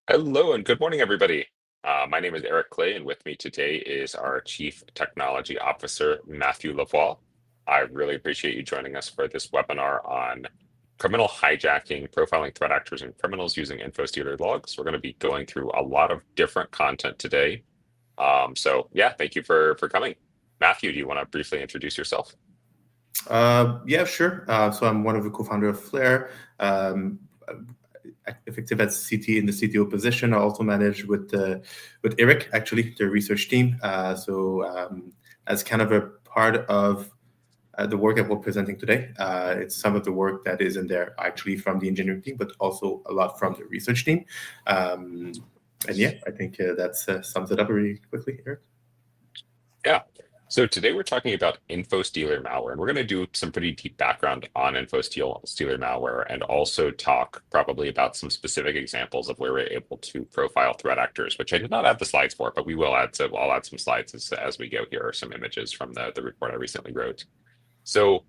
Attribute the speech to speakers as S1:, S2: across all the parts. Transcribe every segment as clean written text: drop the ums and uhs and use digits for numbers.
S1: Hello and good morning, everybody. My name is Eric Clay, and with me today is our Chief Technology Officer, Matthew Lavoie. I really appreciate you joining us for this webinar on criminal hijacking, profiling threat actors and criminals using Infostealer logs. We're going to be going through a lot of different content today. So yeah, thank you for coming. Matthew, do you want to briefly introduce yourself?
S2: Yeah, sure. So I'm one of the co-founder of Flare, effective as CT in the CTO position. I also manage with Eric, actually, the research team. As kind of a part of the work that we're presenting today, it's some of the work that is in there actually from the engineering team, but also a lot from the research team. And yeah, I think that sums it up really quickly, Eric.
S1: Yeah. So today we're talking about Infostealer malware, and we're going to do some pretty deep background on Infostealer malware and also talk probably about some specific examples of where we're able to profile threat actors, which I did not add the slides for, but we will add I'll add some slides as we go. Here are some images from the report I recently wrote. So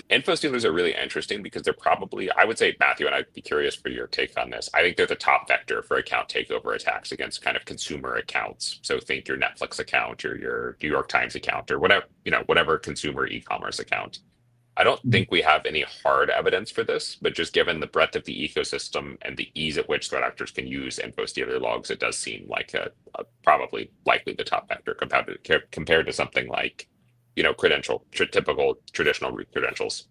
S1: info stealers are really interesting because they're probably, I would say, Matthew, and I'd be curious for your take on this. I think they're the top vector for account takeover attacks against kind of consumer accounts. So think your Netflix account or your New York Times account or whatever, whatever consumer e-commerce account. I don't think we have any hard evidence for this, but just given the breadth of the ecosystem and the ease at which threat actors can use Infostealer logs, it does seem like a probably likely the top vector compared to something like, typical traditional root credentials.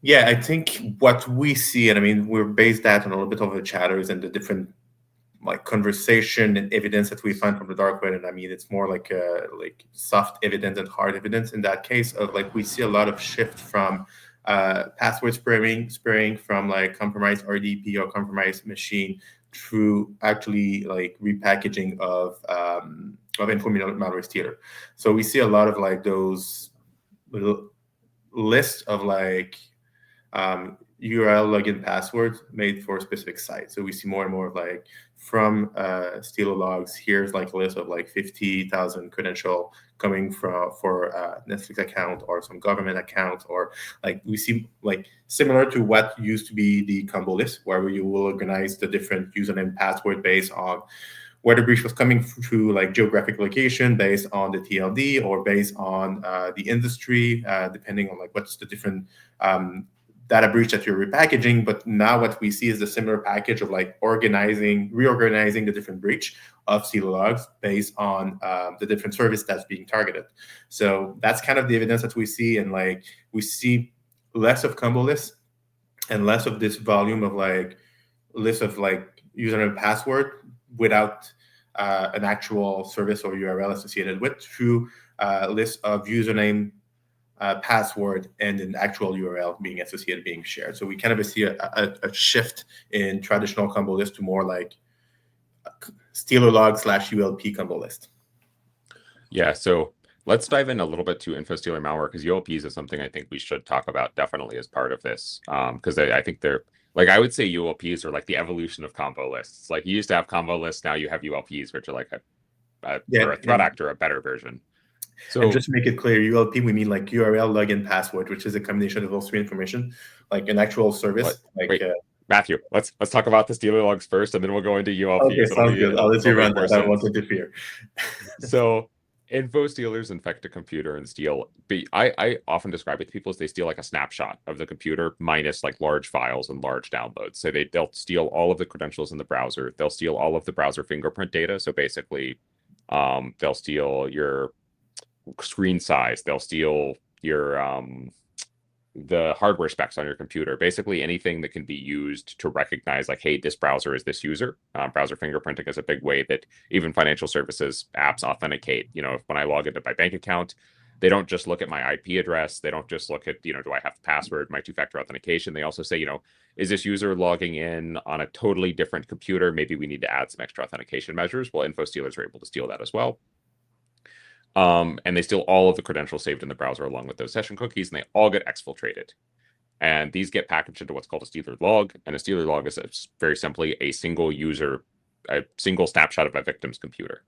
S2: Yeah, I think what we see, and I mean, we're based that on a little bit of the chatters and the different like conversation and evidence that we find from the dark web. And I mean, it's more like soft evidence and hard evidence in that case of like we see a lot of shift from password spraying from like compromised RDP or compromised machine through actually like repackaging of info malware stealer. So we see a lot of like those little lists of like URL login passwords made for a specific site. So we see more and more of like from Stilo logs. Here's like a list of like 50,000 credential coming for Netflix account or some government account, or like we see like similar to what used to be the combo list, where you will organize the different username password based on where the breach was coming through, like geographic location, based on the TLD or based on the industry, depending on like what's the different data breach that you're repackaging. But now what we see is a similar package of like reorganizing the different breach of Stilo logs based on the different service that's being targeted. So that's kind of the evidence that we see, and like we see less of combo lists and less of this volume of like list of like username and password without an actual service or URL associated with, through a list of username, password, and an actual URL being associated, being shared. So we kind of see a shift in traditional combo list to more like Stealer log / ULP combo list.
S1: Yeah, so let's dive in a little bit to Infostealer malware because ULPs is something I think we should talk about definitely as part of this. Because I think they're like I would say ULPs are like the evolution of combo lists. Like you used to have combo lists, now you have ULPs, which are like for a threat actor, a better version.
S2: And
S1: So
S2: just to make it clear, ULP, we mean like URL, login, password, which is a combination of those three information, like an actual service.
S1: wait, Matthew, let's talk about the Stealer logs first, and then we'll go into ULPs.
S2: Okay, sounds good. I'll let you run that. I won't interfere.
S1: So info stealers infect a computer and steal. I often describe it to people as they steal like a snapshot of the computer minus like large files and large downloads. So they'll steal all of the credentials in the browser. They'll steal all of the browser fingerprint data. So basically, they'll steal your screen size. They'll steal your the hardware specs on your computer, basically anything that can be used to recognize like, hey, this browser is this user. Browser fingerprinting is a big way that even financial services apps authenticate. When I log into my bank account, they don't just look at my IP address. They don't just look at, do I have the password, my two-factor authentication. They also say, is this user logging in on a totally different computer? Maybe we need to add some extra authentication measures. Well, info stealers are able to steal that as well. And they steal all of the credentials saved in the browser along with those session cookies, and they all get exfiltrated. And these get packaged into what's called a stealer log. And a stealer log is very simply a single snapshot of a victim's computer.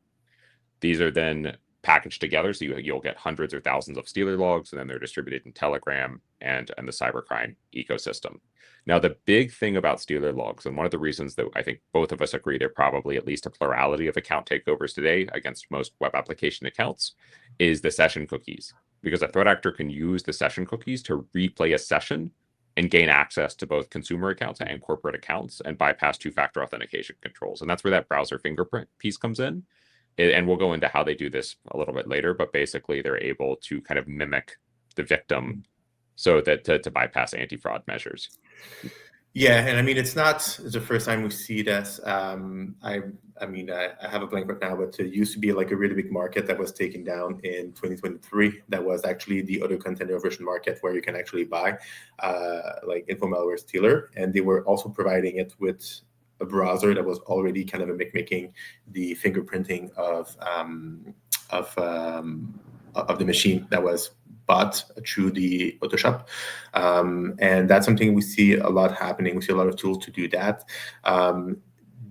S1: These are then packaged together. So you'll get hundreds or thousands of Stealer logs, and then they're distributed in Telegram and the cybercrime ecosystem. Now, the big thing about Stealer logs, and one of the reasons that I think both of us agree they're probably at least a plurality of account takeovers today against most web application accounts, is the session cookies. Because a threat actor can use the session cookies to replay a session and gain access to both consumer accounts and corporate accounts and bypass two-factor authentication controls. And that's where that browser fingerprint piece comes in. And we'll go into how they do this a little bit later, but basically they're able to kind of mimic the victim so that to bypass anti-fraud measures.
S2: Yeah, and I mean, it's not the first time we see this. I have a blank right now, but it used to be like a really big market that was taken down in 2023. That was actually the other container version market where you can actually buy like info malware stealer, and they were also providing it with a browser that was already kind of making the fingerprinting of the machine that was bought through the Photoshop. And that's something we see a lot happening. We see a lot of tools to do that.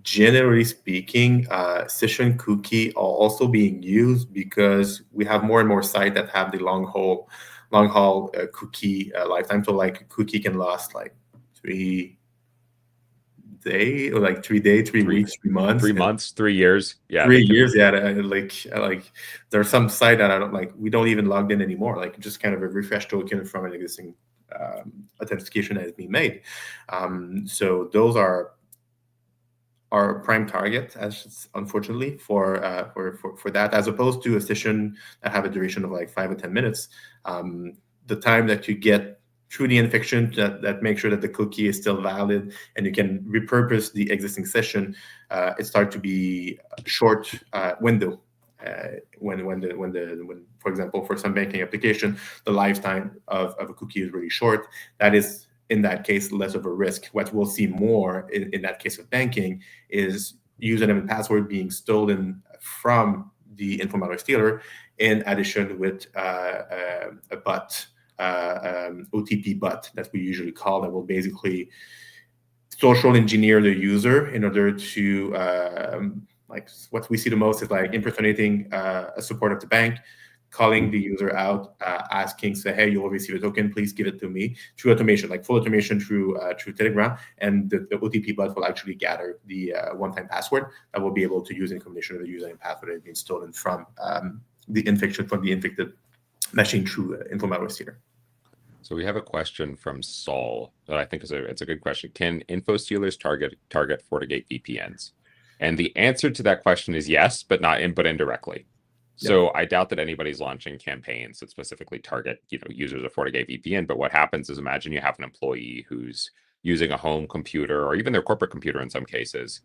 S2: Generally speaking, session cookie are also being used because we have more and more sites that have the long haul cookie lifetime. So like a cookie can last like 3 days, or like 3 days, 3 weeks, 3 months,
S1: 3 months, 3 years. Yeah,
S2: 3 years. Yeah, like there's some site that I don't like. We don't even log in anymore. Like just kind of a refresh token from an existing authentication that has been made. So those are our prime target, as unfortunately for that, as opposed to a session that have a duration of like 5 or 10 minutes. The time that you get through the infection that make sure that the cookie is still valid and you can repurpose the existing session, it starts to be a short window. When for example, for some banking application, the lifetime of a cookie is really short. That is, in that case, less of a risk. What we'll see more in that case of banking is username and password being stolen from the info malware stealer, in addition with a bot, OTP bot that we usually call, that will basically social engineer the user in order to like what we see the most is like impersonating a support of the bank, calling the user out, asking, say, hey, you will receive a token, please give it to me, through automation, like full automation through Telegram. And the OTP bot will actually gather the one-time password that will be able to use in combination with the username and password that has been stolen from the infected machine through info malware stealer.
S1: So we have a question from Saul that I think it's a good question. Can info stealers target FortiGate VPNs? And the answer to that question is yes, but indirectly. So I doubt that anybody's launching campaigns that specifically target users of FortiGate VPN. But what happens is, imagine you have an employee who's using a home computer or even their corporate computer in some cases,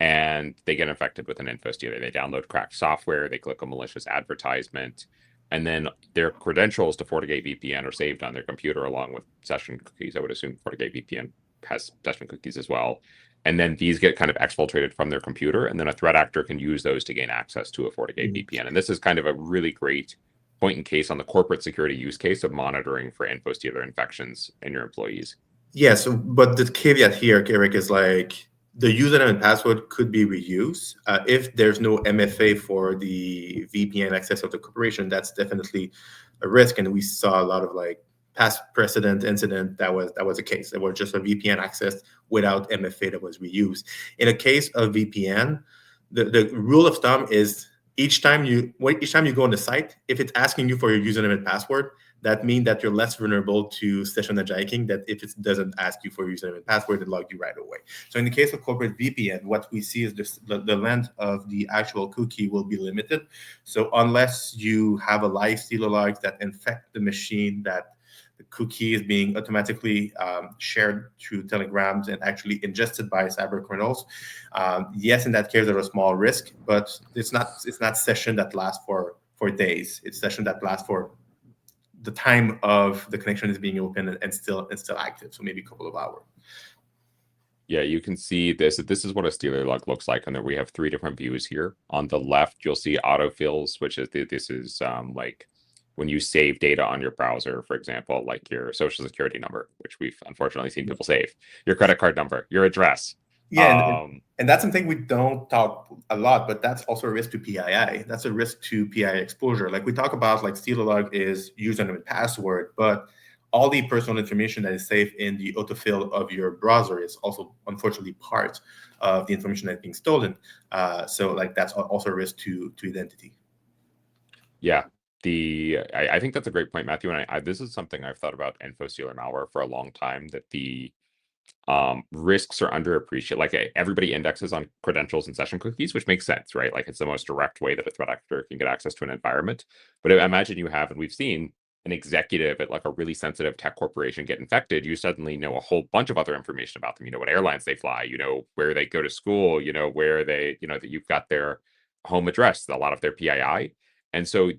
S1: and they get infected with an info stealer. They download cracked software, they click a malicious advertisement, and then their credentials to FortiGate VPN are saved on their computer along with session cookies. I would assume FortiGate VPN has session cookies as well. And then these get kind of exfiltrated from their computer, and then a threat actor can use those to gain access to a FortiGate VPN. And this is kind of a really great point in case on the corporate security use case of monitoring for info stealer infections in your employees.
S2: Yeah, so but the caveat here, Eric, is like the username and password could be reused. If there's no MFA for the VPN access of the corporation, that's definitely a risk. And we saw a lot of like past precedent incident that was the case. There was just a VPN access without MFA that was reused. In a case of VPN, the rule of thumb is each time you go on the site, if it's asking you for your username and password, that means that you're less vulnerable to session hijacking than if it doesn't ask you for your username and password and log you right away. So in the case of corporate VPN, what we see is the length of the actual cookie will be limited. So unless you have a live stealer logs that infect the machine, that the cookie is being automatically shared through telegrams and actually ingested by cyber criminals. Yes, in that case, there's a small risk, but it's not session that lasts for days. It's session that lasts for the time of the connection is being open and still active, so maybe a couple of hours.
S1: Yeah, you can see this. This is what a stealer log looks like, and then we have 3 different views here. On the left, you'll see autofills, which is this is like when you save data on your browser, for example, like your social security number, which we've unfortunately seen people save, your credit card number, your address.
S2: Yeah, and that's something we don't talk a lot, but that's also a risk to PII. That's a risk to PII exposure. Like we talk about, like steal a log is username and password, but all the personal information that is saved in the autofill of your browser is also unfortunately part of the information that's being stolen. So like that's also a risk to identity.
S1: Yeah. I think that's a great point, Matthew. And this is something I've thought about Infostealer malware for a long time, that the risks are underappreciated. Like everybody indexes on credentials and session cookies, which makes sense, right? Like it's the most direct way that a threat actor can get access to an environment. But imagine you have, and we've seen an executive at like a really sensitive tech corporation get infected. You suddenly know a whole bunch of other information about them. You know what airlines they fly, you know where they go to school, you know where they, you know that you've got their home address, a lot of their PII. And so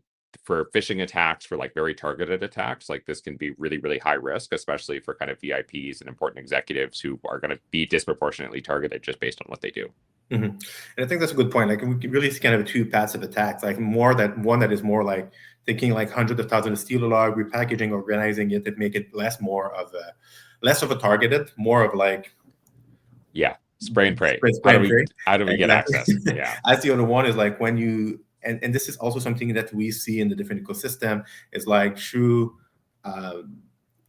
S1: for phishing attacks, for like very targeted attacks, like this can be really, really high risk, especially for kind of VIPs and important executives who are going to be disproportionately targeted just based on what they do.
S2: And I think that's a good point. Like we can really see kind of two passive attacks, like one that is more like taking like hundreds of thousands of steal a log, repackaging, organizing it, and make it less of a targeted, more of like
S1: spray and pray.
S2: Spray
S1: How do we get access? Yeah.
S2: As the other one is like when you and this is also something that we see in the different ecosystem is like through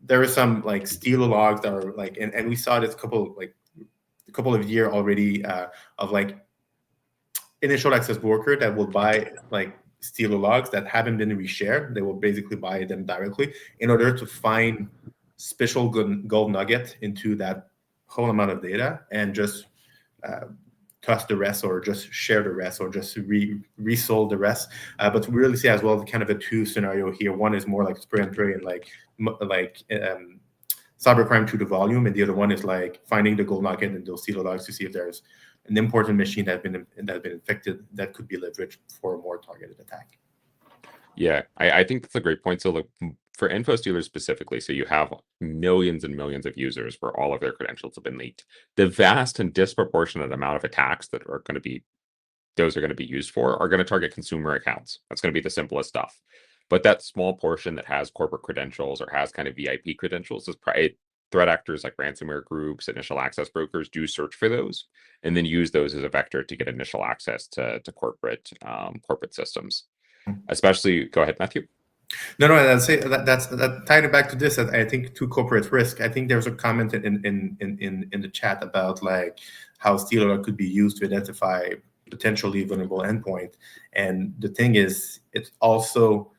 S2: there are some like steal logs that are like and we saw this a couple of years already of like initial access broker that will buy like steal logs that haven't been reshared. They will basically buy them directly in order to find special gold nugget into that whole amount of data and just toss the rest or just share the rest or just resold the rest. But we really see as well kind of a two scenario here. One is more like spray and pray and like cybercrime through the volume, and the other one is like finding the gold nugget and those steal logs to see if there's an important machine that has been infected that could be leveraged for a more targeted attack.
S1: Yeah, I think that's a great point. So look, for Infostealers specifically, so you have millions and millions of users where all of their credentials have been leaked. The vast and disproportionate amount of attacks that are going to be used for are going to target consumer accounts. That's going to be the simplest stuff. But that small portion that has corporate credentials or has kind of VIP credentials is threat actors like ransomware groups, initial access brokers do search for those and then use those as a vector to get initial access to corporate systems. Especially, go ahead, Matthew.
S2: No, I'd say that's tied it back to this. I think to corporate risk. I think there's a comment in the chat about like how stealer could be used to identify potentially vulnerable endpoint. And the thing is, it's also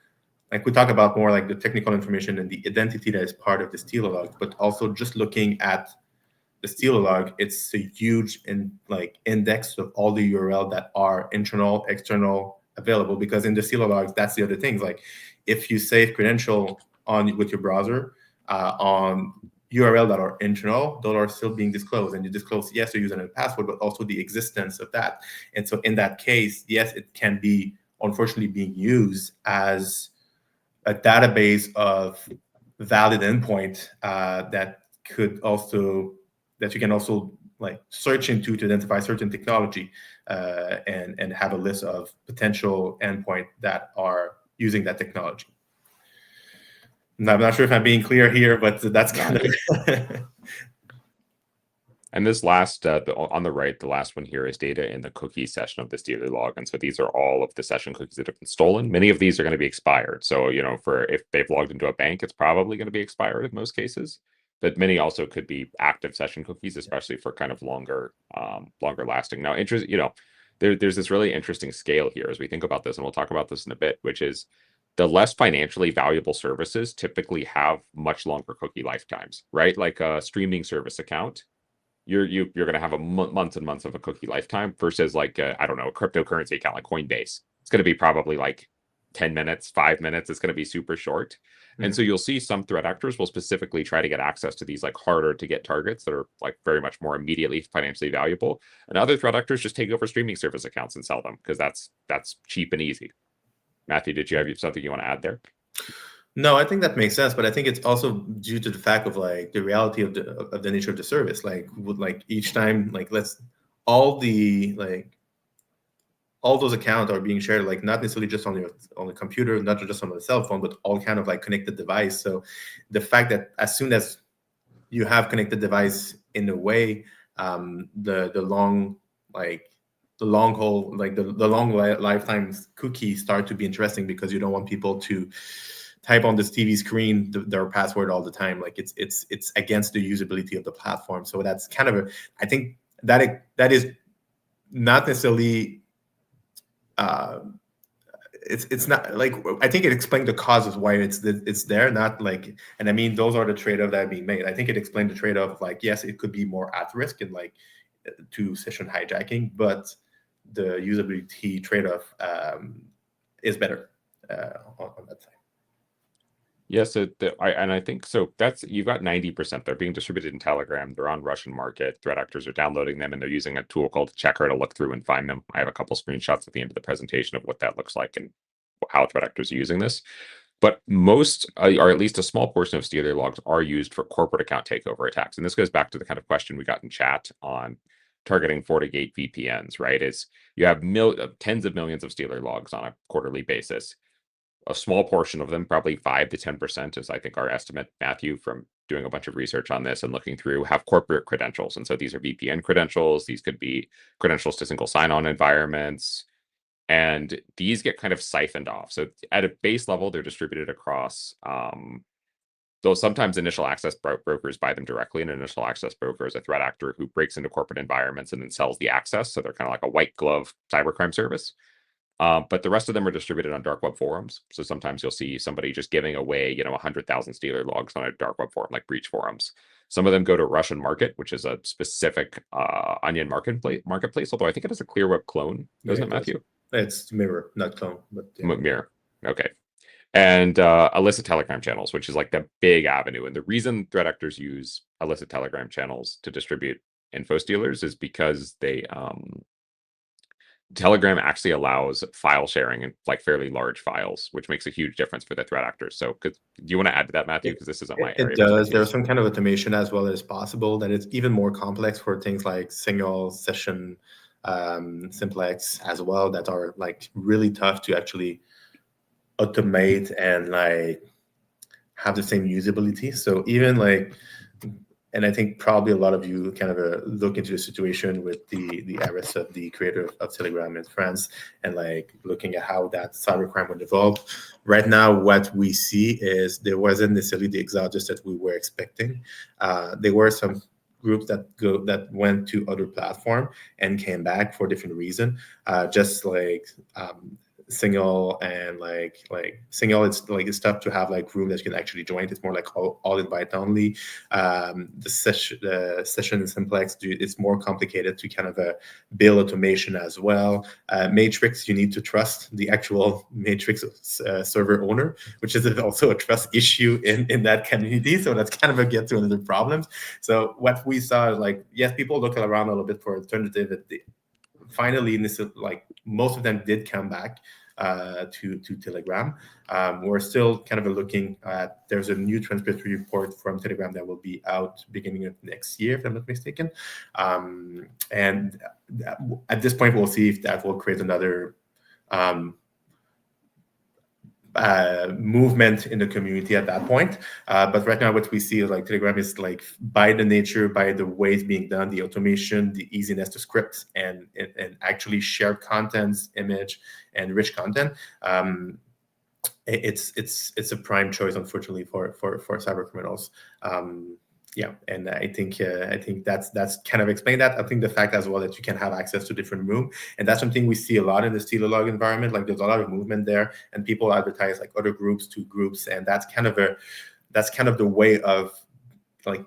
S2: like we talk about more like the technical information and the identity that is part of the stealer log, but also just looking at the stealer log, it's a huge index of all the URL that are internal, external, available. Because in the stealer logs, that's the other things. Like if you save credential with your browser on URL that are internal, those are still being disclosed, and you disclose yes the username and password, but also the existence of that. And so in that case, yes, it can be unfortunately being used as a database of valid endpoint that you can also like search into to identify certain technology and have a list of potential endpoint that are using that technology. I'm not sure if I'm being clear here, but that's kind of.
S1: And this last, on the right, the last one here is data in the cookie session of this daily log. And so these are all of the session cookies that have been stolen. Many of these are going to be expired. So, you know, if they've logged into a bank, it's probably going to be expired in most cases. But many also could be active session cookies, especially for kind of longer lasting. Now, there's this really interesting scale here as we think about this, and we'll talk about this in a bit, which is the less financially valuable services typically have much longer cookie lifetimes, right? Like a streaming service account, you're going to have months and months of a cookie lifetime versus like a cryptocurrency account like Coinbase. It's going to be probably like 10 minutes, 5 minutes. It's going to be super short. And so you'll see some threat actors will specifically try to get access to these like harder to get targets that are like very much more immediately financially valuable. And other threat actors just take over streaming service accounts and sell them because that's cheap and easy. Matthew, did you have something you want to add there?
S2: No, I think that makes sense, but I think it's also due to the fact of like the reality of the nature of the service. Like each time, like all those accounts are being shared, like not necessarily just on the computer, not just on the cell phone, but all kind of like connected device. So the fact that as soon as you have connected device in a way, the long the long haul, like the long lifetime cookies start to be interesting, because you don't want people to type on this TV screen their password all the time. Like it's against the usability of the platform. So that's kind of I think that is not necessarily it's not like, I think it explained the causes why it's there, not like, and I mean those are the trade-off that are being made. I think it explained the trade-off of like, yes, it could be more at risk and like to session hijacking, but the usability trade-off is better on that side.
S1: Yeah, so I think so that's you've got 90%. They're being distributed in Telegram. They're on Russian market. Threat actors are downloading them, and they're using a tool called Checker to look through and find them. I have a couple screenshots at the end of the presentation of what that looks like and how threat actors are using this. But most, or at least a small portion of Stealer logs, are used for corporate account takeover attacks. And this goes back to the kind of question we got in chat on targeting FortiGate VPNs, right? Is you have tens of millions of Stealer logs on a quarterly basis. A small portion of them, probably 5 to 10%, is I think our estimate, Matthew, from doing a bunch of research on this and looking through, have corporate credentials. And so these are VPN credentials. These could be credentials to single sign-on environments. And these get kind of siphoned off. So at a base level, they're distributed across, though sometimes initial access brokers buy them directly. An initial access broker is a threat actor who breaks into corporate environments and then sells the access. So they're kind of like a white glove cybercrime service. But the rest of them are distributed on dark web forums. So sometimes you'll see somebody just giving away, 100,000 Stealer logs on a dark web forum, like breach forums. Some of them go to Russian market, which is a specific onion marketplace. Although I think it has a clear web clone, doesn't it, Matthew?
S2: It's mirror, not clone, but yeah.
S1: Mirror. Okay. And illicit Telegram channels, which is like the big avenue. And the reason threat actors use illicit Telegram channels to distribute Infostealers is because they Telegram actually allows file sharing in like fairly large files, which makes a huge difference for the threat actors. So do you want to add to that, Matthew? Because this isn't my area.
S2: It does. There's some kind of automation as well as possible that is even more complex for things like single session simplex as well, that are like really tough to actually automate and like have the same usability. So even like, and I think probably a lot of you kind of look into the situation with the arrest of the creator of Telegram in France, and like looking at how that cybercrime would evolve. Right now, what we see is there wasn't necessarily the exodus that we were expecting. There were some groups that went to other platform and came back for different reason, just like single and like single, it's like it's tough to have like room that you can actually join. It's more like all invite only. The session simplex, it's more complicated to kind of build automation as well. Matrix, you need to trust the actual Matrix server owner, which is also a trust issue in that community. So that's kind of a get to another problem. So what we saw is like, yes, people look around a little bit for alternative. Finally, like most of them did come back to Telegram. We're still kind of looking at, there's a new transparency report from Telegram that will be out beginning of next year, if I'm not mistaken. And at this point, we'll see if that will create another movement in the community at that point. But right now what we see is like Telegram is like, by the nature, by the way it's being done, the automation, the easiness to script and actually share contents, image and rich content, it's a prime choice, unfortunately, for cyber criminals. Yeah, and I think that's kind of explained that. I think the fact as well that you can have access to different room, and that's something we see a lot in the Stealer log environment. Like there's a lot of movement there, and people advertise like other groups to groups, and that's kind of the way of like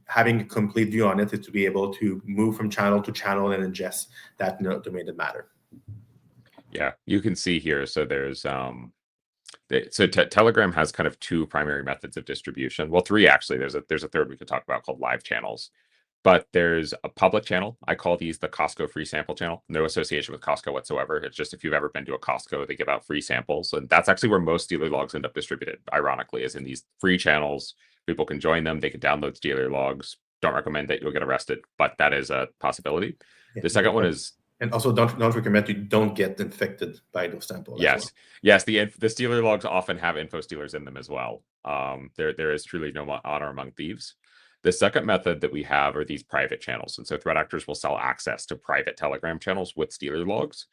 S2: having a complete view on it, is to be able to move from channel to channel and ingest that domain that matter.
S1: Yeah, you can see here. So there's so Telegram has kind of two primary methods of distribution. Well, three actually. There's a third we could talk about called live channels. But there's a public channel. I call these the Costco free sample channel. No association with Costco whatsoever. It's just if you've ever been to a Costco, they give out free samples. And that's actually where most Stealer logs end up distributed, ironically, is in these free channels. People can join them. They can download Stealer logs. Don't recommend that you'll get arrested, but that is a possibility. Yeah. The second one is...
S2: And also, don't recommend you don't get infected by those samples.
S1: Yes, yes. The Stealer logs often have Infostealers in them as well. There is truly no honor among thieves. The second method that we have are these private channels. And so threat actors will sell access to private Telegram channels with Stealer logs.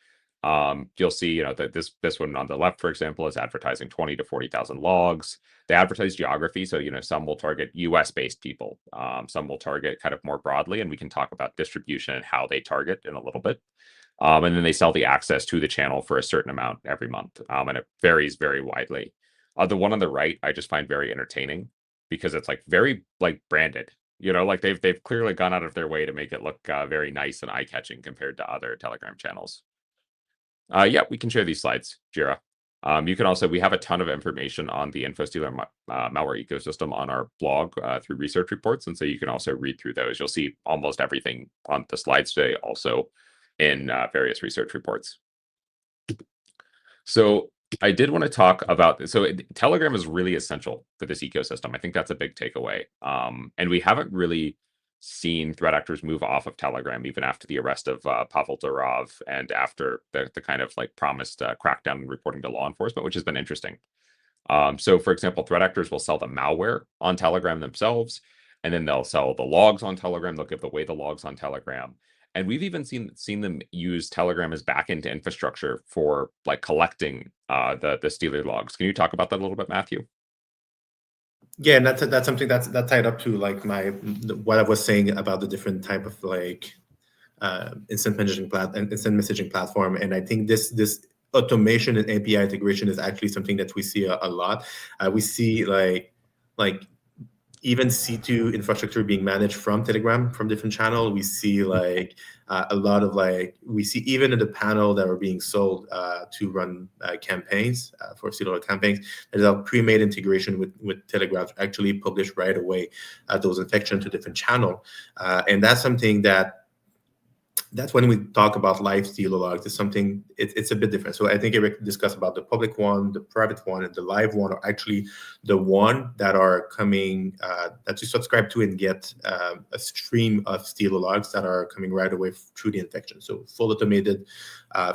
S1: You'll see, that this one on the left, for example, is advertising 20 to 40,000 logs. They advertise geography. So, some will target US based people. Some will target kind of more broadly, and we can talk about distribution and how they target in a little bit. And then they sell the access to the channel for a certain amount every month. And it varies very widely. The one on the right, I just find very entertaining because it's like very like branded. Like they've clearly gone out of their way to make it look very nice and eye catching compared to other Telegram channels. Yeah, we can share these slides, Jira. You can also, we have a ton of information on the Infostealer malware ecosystem on our blog through research reports. And so you can also read through those. You'll see almost everything on the slides today also in various research reports. So I did want to talk about this. So Telegram is really essential for this ecosystem. I think that's a big takeaway. And we haven't really seen threat actors move off of Telegram even after the arrest of Pavel Durov and after the kind of like promised crackdown and reporting to law enforcement, which has been interesting. So for example, threat actors will sell the malware on Telegram themselves, and then they'll sell the logs on Telegram. They'll give away the logs on Telegram. And we've even seen them use Telegram as backend infrastructure for like collecting the Stealer logs. Can you talk about that a little bit, Matthew?
S2: Yeah, and that's something that's tied up to like what I was saying about the different type of like instant messaging platform, and I think this automation and API integration is actually something that we see a lot. We see like even C2 infrastructure being managed from Telegram from different channel. We see like a lot of we see even in the panel that are being sold to run campaigns for Stealer campaigns, there's a pre-made integration with Telegram to actually publish right away those infections to different channel, and that's something that's when we talk about live Stealer logs. It's something, it's a bit different. So I think Eric discussed about the public one, the private one, and the live one are actually the one that are coming, that you subscribe to and get a stream of Stealer logs that are coming right away through the infection. So full automated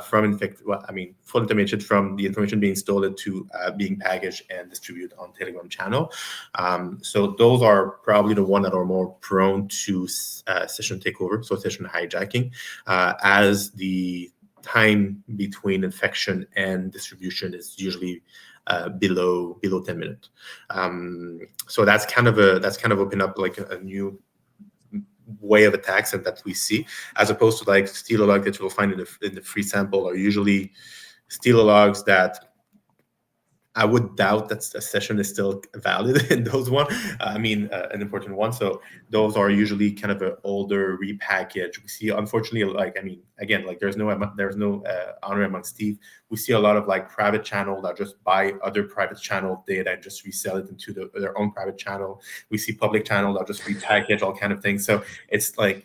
S2: full automated from the information being stolen to being packaged and distributed on Telegram channel. So those are probably the one that are more prone to session takeover, so session hijacking, as the time between infection and distribution is usually below 10 minutes. So that's kind of open up like a new way of attacks that we see, as opposed to like Stealer log that you'll find in the free sample are usually Stealer logs that I would doubt that the session is still valid in those one. An important one. So those are usually kind of an older repackage. We see, unfortunately, there's no honor amongst thieves. We see a lot of like private channel that just buy other private channel data and just resell it into their own private channel. We see public channel that just repackage all kind of things. So it's like,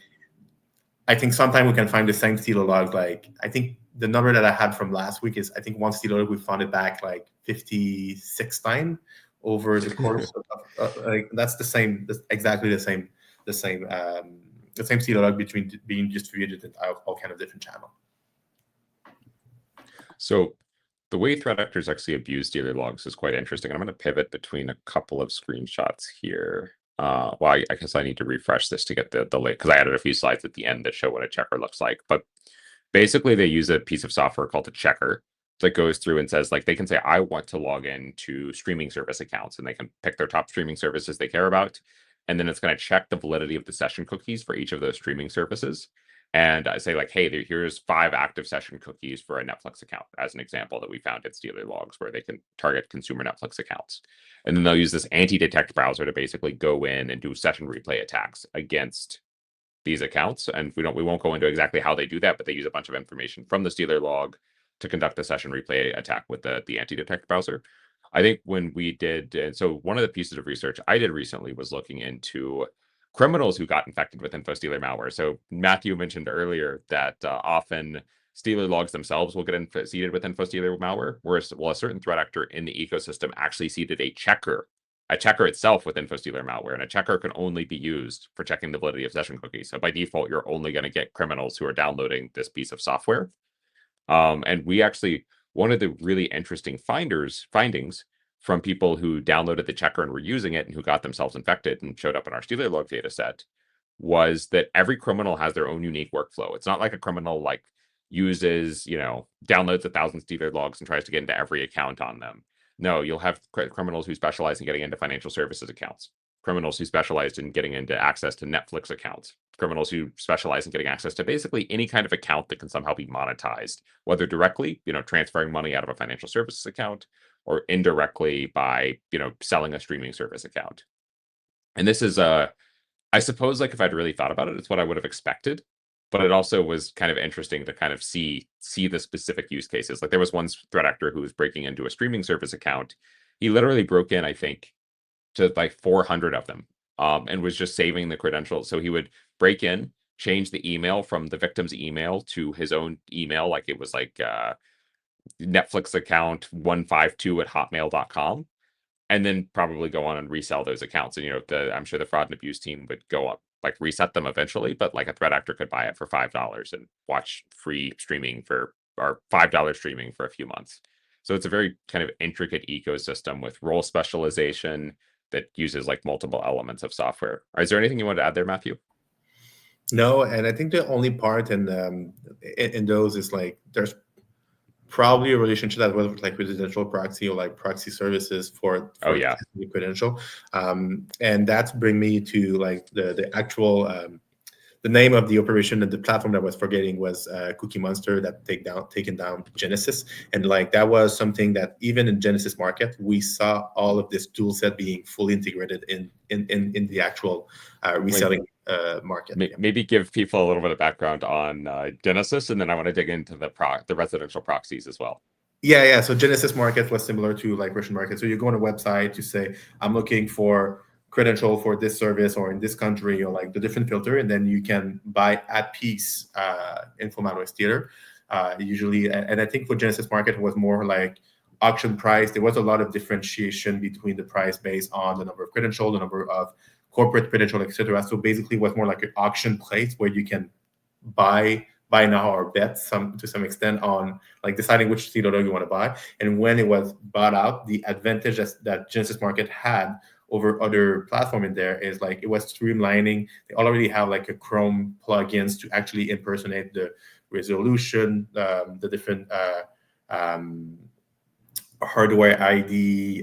S2: I think sometimes we can find the same Stealer log. Like, I think the number that I had from last week is, I think one Stealer log we found it back like 56 times over the course of that's the same, exactly the same Stealer log between being distributed in all kind of different channels.
S1: So the way threat actors actually abuse Stealer logs is quite interesting. I'm going to pivot between a couple of screenshots here. I guess I need to refresh this to get the link, because I added a few slides at the end that show what a checker looks like. But basically, they use a piece of software called a checker that goes through and says, like, they can say, I want to log in to streaming service accounts, and they can pick their top streaming services they care about. And then it's going to check the validity of the session cookies for each of those streaming services. And say like, hey, here's 5 active session cookies for a Netflix account, as an example that we found in Stealer logs, where they can target consumer Netflix accounts. And then they'll use this anti-detect browser to basically go in and do session replay attacks against these accounts. And we won't go into exactly how they do that, but they use a bunch of information from the Stealer log to conduct a session replay attack with the anti-detect browser. I think when we did, and so one of the pieces of research I did recently was looking into criminals who got infected with Infostealer malware. So Matthew mentioned earlier that often Stealer logs themselves will get seeded with Infostealer malware, whereas a certain threat actor in the ecosystem actually seeded a checker itself with Infostealer malware, and a checker can only be used for checking the validity of session cookies. So by default, you're only going to get criminals who are downloading this piece of software. And we actually, one of the really interesting findings from people who downloaded the checker and were using it and who got themselves infected and showed up in our Stealer log data set was that every criminal has their own unique workflow. It's not like a criminal like uses, downloads 1,000 Stealer logs and tries to get into every account on them. No, you'll have criminals who specialize in getting into financial services accounts, criminals who specialize in getting into access to Netflix accounts, criminals who specialize in getting access to basically any kind of account that can somehow be monetized, whether directly, transferring money out of a financial services account, or indirectly by, selling a streaming service account. And this is I suppose, like, if I'd really thought about it, it's what I would have expected, but it also was kind of interesting to kind of see the specific use cases. Like, there was one threat actor who was breaking into a streaming service account. He literally broke in, I think, to like 400 of them, and was just saving the credentials. So he would break in, change the email from the victim's email to his own email, like it was like Netflix account 152@hotmail.com. And then probably go on and resell those accounts. And I'm sure the fraud and abuse team would go up, like reset them eventually, but like a threat actor could buy it for $5 and watch free streaming or $5 streaming for a few months. So it's a very kind of intricate ecosystem with role specialization that uses like multiple elements of software. Is there anything you want to add there, Matthew?
S2: No, and I think the only part in those is like there's probably a relationship that was like residential proxy or like proxy services for the credential, and that's bring me to like the actual the name of the operation and the platform that was forgetting was Cookie Monster that taken down Genesis, and like that was something that even in Genesis market we saw all of this tool set being fully integrated in the actual reselling market.
S1: Maybe give people a little bit of background on Genesis, and then I want to dig into the residential proxies as well.
S2: Yeah. So Genesis market was similar to like Russian market. So you go on a website to say, I'm looking for credential for this service or in this country or like the different filter, and then you can buy at piece info malware stealer. Usually, and I think for Genesis market it was more like auction price. There was a lot of differentiation between the price based on the number of credentials, the number of corporate credential, etc. So basically, it was more like an auction place where you can buy now or bet to some extent on like deciding which stealer you want to buy. And when it was bought out, the advantage that Genesis market had over other platform in there is like it was streamlining. They already have like a Chrome plugins to actually impersonate the resolution, the different hardware ID,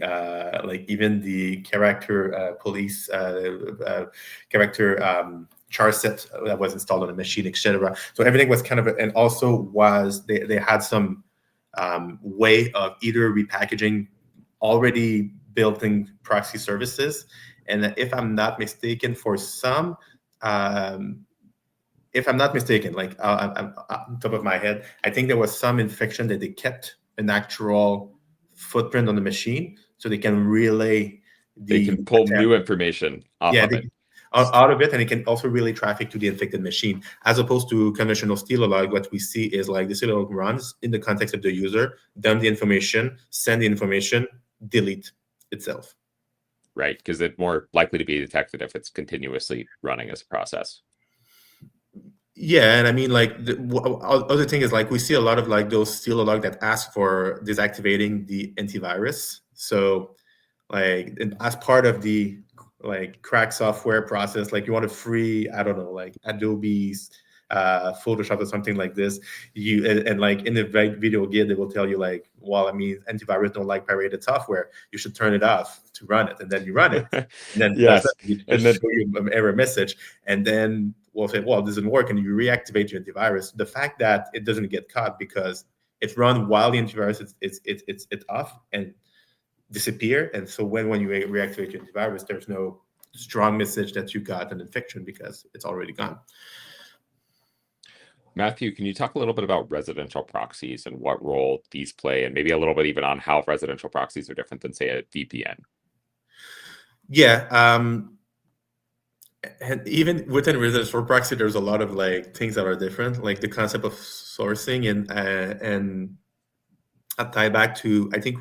S2: like even the character police character char set that was installed on a machine, etc. So everything was kind of, and also was they had some way of either repackaging already built-in proxy services, and if I'm not mistaken, for some, if I'm not mistaken, like on top of my head, I think there was some infection that they kept an actual footprint on the machine, so they can relay
S1: they can pull new information off of it.
S2: Out of it, and it can also relay traffic to the infected machine, as opposed to conventional stealer log. What we see is like the stealer log runs in the context of the user, dump the information, send the information, delete itself.
S1: Right, because it's more likely to be detected if it's continuously running as a process.
S2: Yeah, and I mean, like the other thing is like we see a lot of like those stealer log that ask for deactivating the antivirus. So, like as part of the like crack software process, like you want a free, I don't know, like Adobe's Photoshop or something like this, and like in the video guide they will tell you like, well, I mean, antivirus don't like pirated software, you should turn it off to run it, and then you run it, and then
S1: yes,
S2: and then show you an error message, and then we'll say, well, this doesn't work, and you reactivate your antivirus. The fact that it doesn't get caught because it's run while the antivirus it's off and disappear, and so when you reactivate your antivirus, there's no strong message that you got an infection because it's already gone.
S1: Matthew, can you talk a little bit about residential proxies and what role these play, and maybe a little bit even on how residential proxies are different than, say, a VPN?
S2: Yeah, and even within residential proxy, there's a lot of like things that are different, like the concept of sourcing, and I tie back to, I think,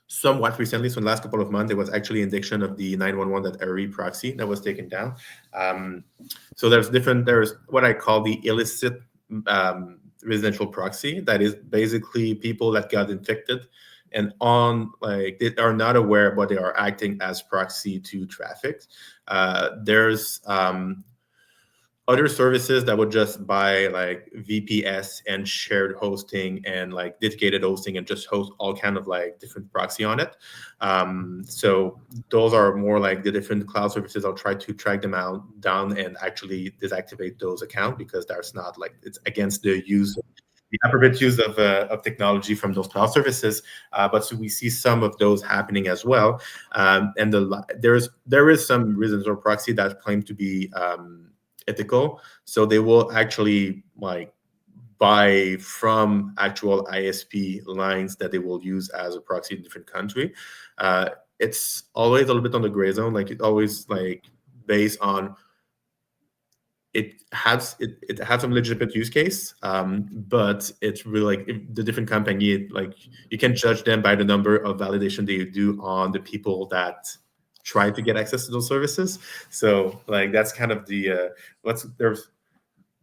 S2: somewhat recently, so in the last couple of months, there was actually indication of the 911.RE proxy that was taken down. So there's what I call the illicit residential proxy. That is basically people that got infected and on like they are not aware, but they are acting as proxy to traffic. There's other services that would just buy like VPS and shared hosting and like dedicated hosting and just host all kind of like different proxy on it. So those are more like the different cloud services. I'll try to track them down and actually deactivate those accounts, because that's not like, it's against the appropriate use of technology from those cloud services. But so we see some of those happening as well. And there is some reasons or proxy that claim to be ethical, so they will actually like buy from actual ISP lines that they will use as a proxy in different country. It's always a little bit on the gray zone, like it always like based on it has some legitimate use case, but it's really like the different company, like you can judge them by the number of validation they do on the people that try to get access to those services. So like that's kind of the there's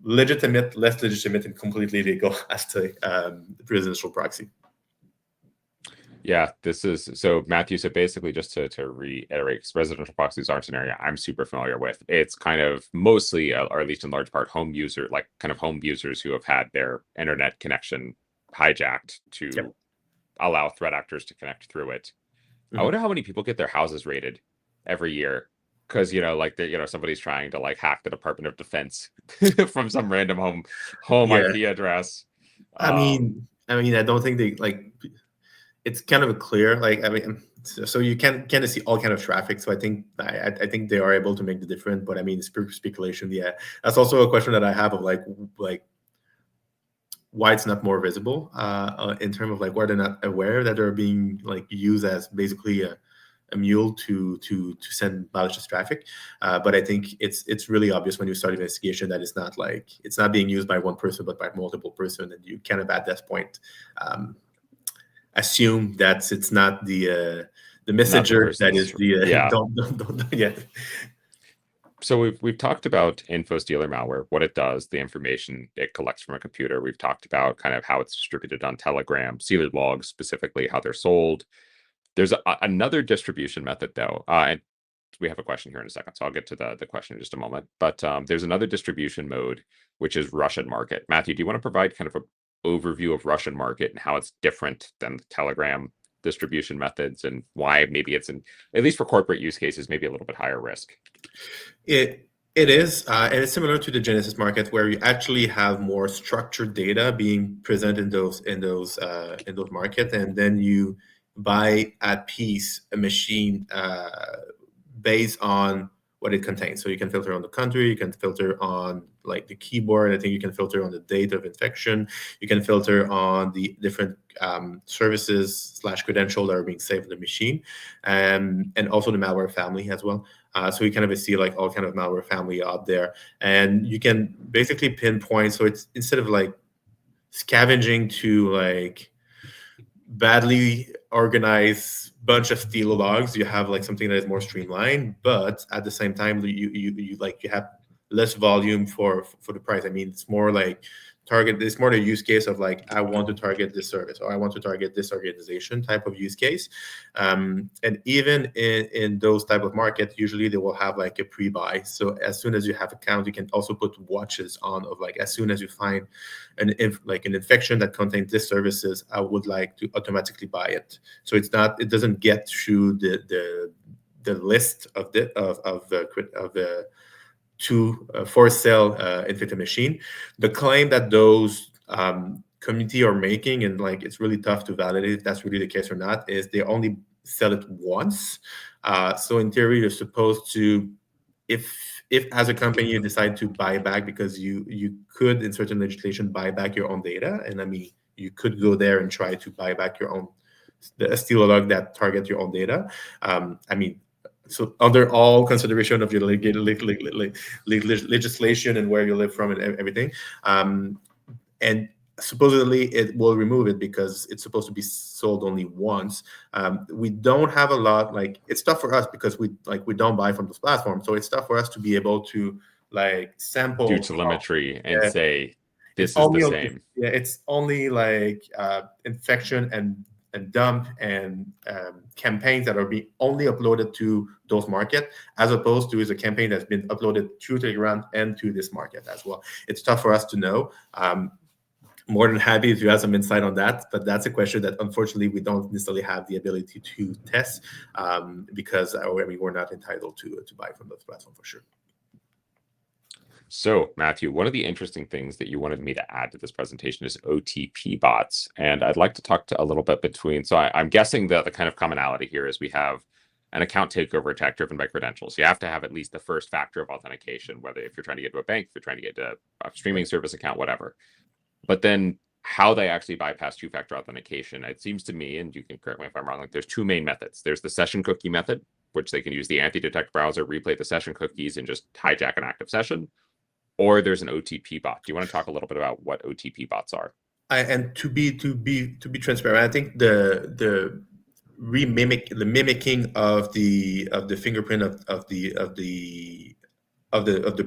S2: legitimate, less legitimate, and completely legal as to the presidential proxy.
S1: Yeah, this is so Matthew. So basically, just to reiterate, because residential proxies aren't an area I'm super familiar with. It's kind of mostly, or at least in large part, home users who have had their internet connection hijacked to allow threat actors to connect through it. I wonder how many people get their houses raided every year, because somebody's trying to like hack the Department of Defense from some random home IP address.
S2: I mean, I don't think they like. It's kind of clear, like I mean, so you can kind of see all kind of traffic. So I think they are able to make the difference. But I mean, it's pure speculation. Yeah, that's also a question that I have of like why it's not more visible in terms of like why they're not aware that they're being like used as basically a mule to send malicious traffic. But I think it's really obvious when you start investigation that it's not being used by one person but by multiple person, and you kind of at this point assume that it's not the messenger that is the don't.
S1: So we've talked about Infostealer malware, what it does, the information it collects from a computer. We've talked about kind of how it's distributed on Telegram, sealer logs, specifically how they're sold. There's another distribution method though, and we have a question here in a second, so I'll get to the question in just a moment. But there's another distribution mode, which is Russian market. Matthew, do you want to provide kind of an overview of Russian market and how it's different than the Telegram distribution methods, and why maybe it's at least for corporate use cases, maybe a little bit higher risk?
S2: It is, and it's similar to the Genesis market, where you actually have more structured data being present in those markets, and then you buy at piece a machine based on what it contains. So you can filter on the country, you can filter on like the keyboard. I think you can filter on the date of infection. You can filter on the different services / credentials that are being saved in the machine, and also the malware family as well. So you kind of see like all kind of malware family out there, and you can basically pinpoint. So it's instead of like scavenging to like badly organized bunch of steel logs, you have like something that is more streamlined, but at the same time you have less volume for the price. I mean, it's more like it's more the use case of like, I want to target this service or I want to target this organization type of use case. And even in those type of markets, usually they will have like a pre-buy. So as soon as you have account, you can also put watches on of like, as soon as you find an infection that contains this services, I would like to automatically buy it. So it doesn't get through the list of the for sale infected machine. The claim that those community are making, and like it's really tough to validate if that's really the case or not, is they only sell it once. So in theory, you're supposed to, if as a company you decide to buy back, because you could in certain legislation buy back your own data, and I mean you could go there and try to buy back your own steal a log that target your own data. I mean, so under all consideration of your legislation and where you live from and everything, and supposedly it will remove it because it's supposed to be sold only once. We don't have a lot, like it's tough for us because we don't buy from this platform, so it's tough for us to be able to like sample,
S1: do telemetry and say this is the same.
S2: It's only like infection and dump and campaigns that are being only uploaded to those markets, as opposed to is a campaign that's been uploaded to Telegram and to this market as well. It's tough for us to know. More than happy if you have some insight on that, but that's a question that unfortunately we don't necessarily have the ability to test because we're not entitled to buy from those platforms for sure.
S1: So, Matthew, one of the interesting things that you wanted me to add to this presentation is OTP bots. And I'd like to talk to a little bit between, so I'm guessing that the kind of commonality here is we have an account takeover attack driven by credentials. You have to have at least the first factor of authentication, whether if you're trying to get to a bank, if you're trying to get to a streaming service account, whatever. But then how they actually bypass two-factor authentication, it seems to me, and you can correct me if I'm wrong, like there's two main methods. There's the session cookie method, which they can use the anti-detect browser, replay the session cookies, and just hijack an active session. Or there's an OTP bot. Do you want to talk a little bit about what OTP bots are?
S2: And to be transparent, I think the mimicking of the fingerprint of the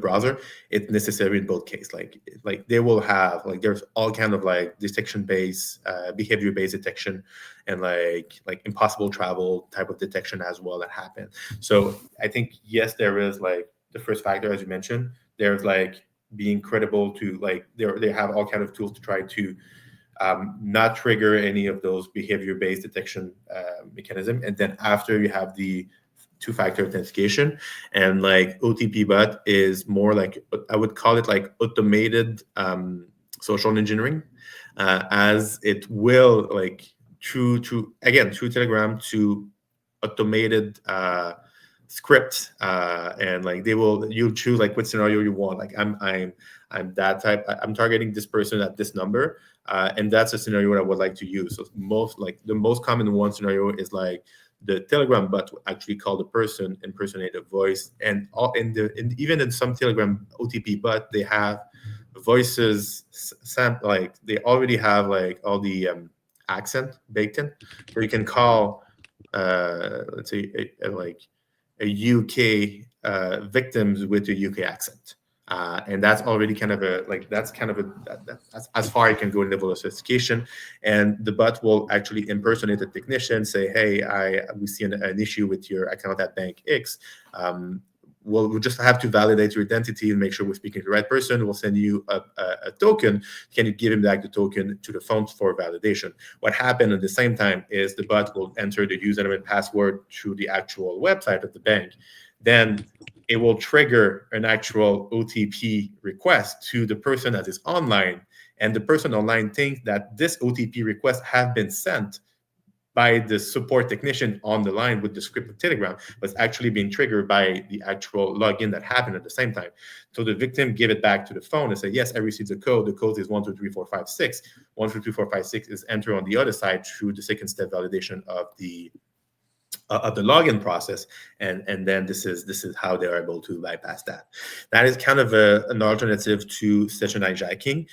S2: browser, it's necessary in both cases. Like they will have there's all kind of detection based behavior based detection and like impossible travel type of detection as well that happen. So I think yes, there is the first factor as you mentioned. There's being credible to they have all kind of tools to try to not trigger any of those behavior based detection mechanism. And then after you have the two-factor authentication, and OTP bot is more I would call it automated social engineering, as it will through Telegram to automated script, and you'll choose what scenario you want. I'm that type. I'm targeting this person at this number, and that's a scenario that I would like to use. So the most common one scenario is the Telegram bot will actually call the person, impersonate a voice, and even in some Telegram OTP bot, they have voices they already have all the accent baked in, so you can call let's say a UK victims with a UK accent. And that's already kind of that's as far you can go in level of sophistication. And the bot will actually impersonate a technician, say, hey, we see an issue with your account at Bank X. We'll just have to validate your identity and make sure we're speaking to the right person. We'll send you a token. Can you give him back the token to the phone for validation? What happened at the same time is the bot will enter the username and password through the actual website of the bank. Then it will trigger an actual OTP request to the person that is online. And the person online thinks that this OTP request have been sent by the support technician on the line with the script of Telegram, but it's actually being triggered by the actual login that happened at the same time. So the victim give it back to the phone and say, yes, I received the code. The code is 123456. 123456 is entered on the other side through the second step validation of the login process, and then this is how they are able to bypass that. That is kind of an alternative to session hijacking.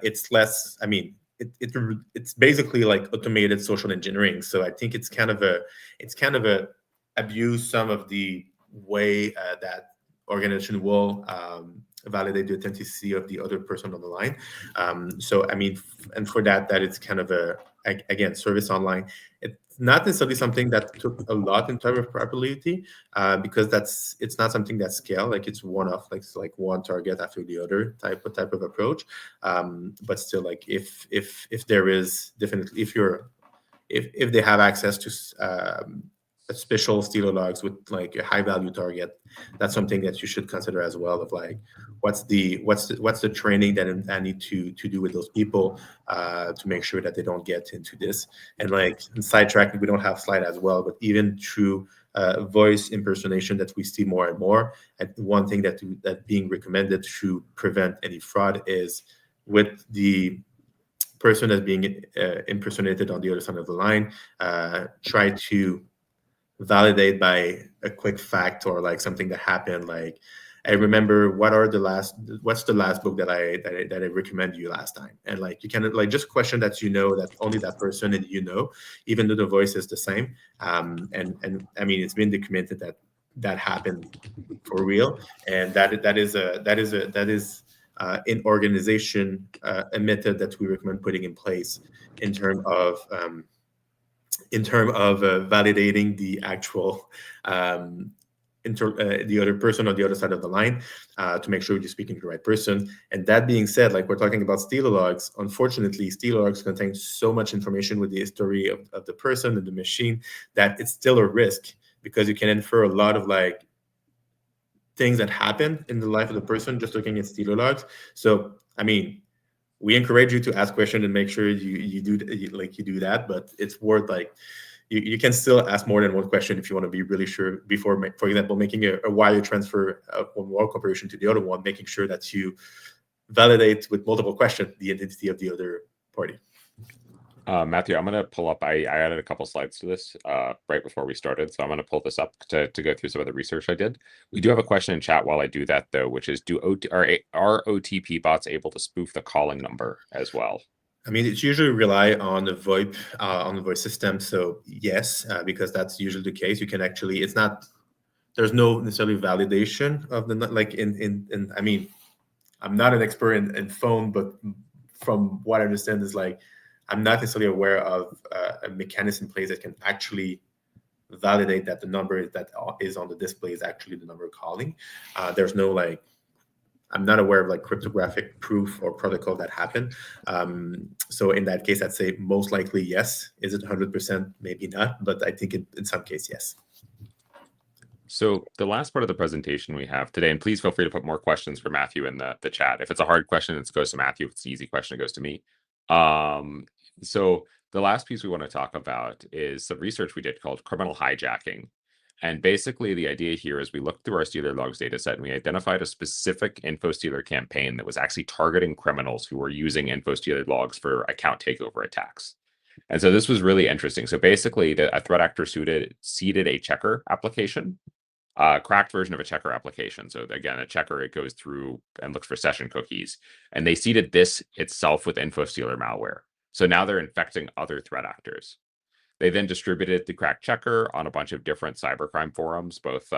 S2: It's less, I mean, it's basically automated social engineering. So I think it's kind of a abuse some of the way that organization will validate the authenticity of the other person on the line. So I mean, and for that it's kind of again, service online. It's not necessarily something that took a lot in terms of probability, because it's not something that scale. It's one-off, it's one target after the other type of approach. But still, if there is definitely, if they have access to special stealer logs with a high value target, that's something that you should consider as well, of what's the training that I need to do with those people to make sure that they don't get into this. And in sidetracking, we don't have slide as well, but even through voice impersonation that we see more and more, and one thing that being recommended to prevent any fraud is with the person that's being impersonated on the other side of the line, try to validate by a quick fact or something that happened. I remember what's the last book that I recommended you last time, and you can just question that that only that person and even though the voice is the same. And I mean, it's been documented that happened for real, and that is in organization a method that we recommend putting in place in terms of in terms of validating the actual the other person on the other side of the line to make sure you're speaking to the right person. And that being said, like we're talking about stealer logs, unfortunately, stealer logs contain so much information with the history of the person and the machine that it's still a risk, because you can infer a lot of like things that happen in the life of the person just looking at stealer logs. So, I mean, we encourage you to ask questions and make sure you do that, but it's worth like you can still ask more than one question if you want to be really sure before, for example, making a wire transfer of one work operation to the other one, making sure that you validate with multiple questions the identity of the other party.
S1: Matthew, I'm going to pull up, I added a couple slides to this right before we started, so I'm going to pull this up to go through some of the research I did. We do have a question in chat while I do that, though, which is, are OTP bots able to spoof the calling number as well?
S2: I mean, it's usually rely on the VoIP on the voice system. So yes, because that's usually the case. You can actually, it's not, there's no necessarily validation of the, like in I mean, I'm not an expert in phone, but from what I understand is like, I'm not necessarily aware of a mechanism in place that can actually validate that the number that is on the display is actually the number calling. There's no like, I'm not aware of like cryptographic proof or protocol that happen. So in that case, I'd say most likely yes. Is it 100%? Maybe not, but I think in some case, yes.
S1: So the last part of the presentation we have today, and please feel free to put more questions for Matthew in the chat. If it's a hard question, it goes to Matthew. If it's an easy question, it goes to me. So the last piece we want to talk about is some research we did called criminal hijacking. And basically the idea here is we looked through our Stealer logs data set and we identified a specific Infostealer campaign that was actually targeting criminals who were using Infostealer logs for account takeover attacks. And so this was really interesting. So basically a threat actor seeded a checker application, cracked version of a checker application. So again, a checker, it goes through and looks for session cookies, and they seeded this itself with Infostealer malware. So now they're infecting other threat actors. They then distributed the cracked checker on a bunch of different cybercrime forums, both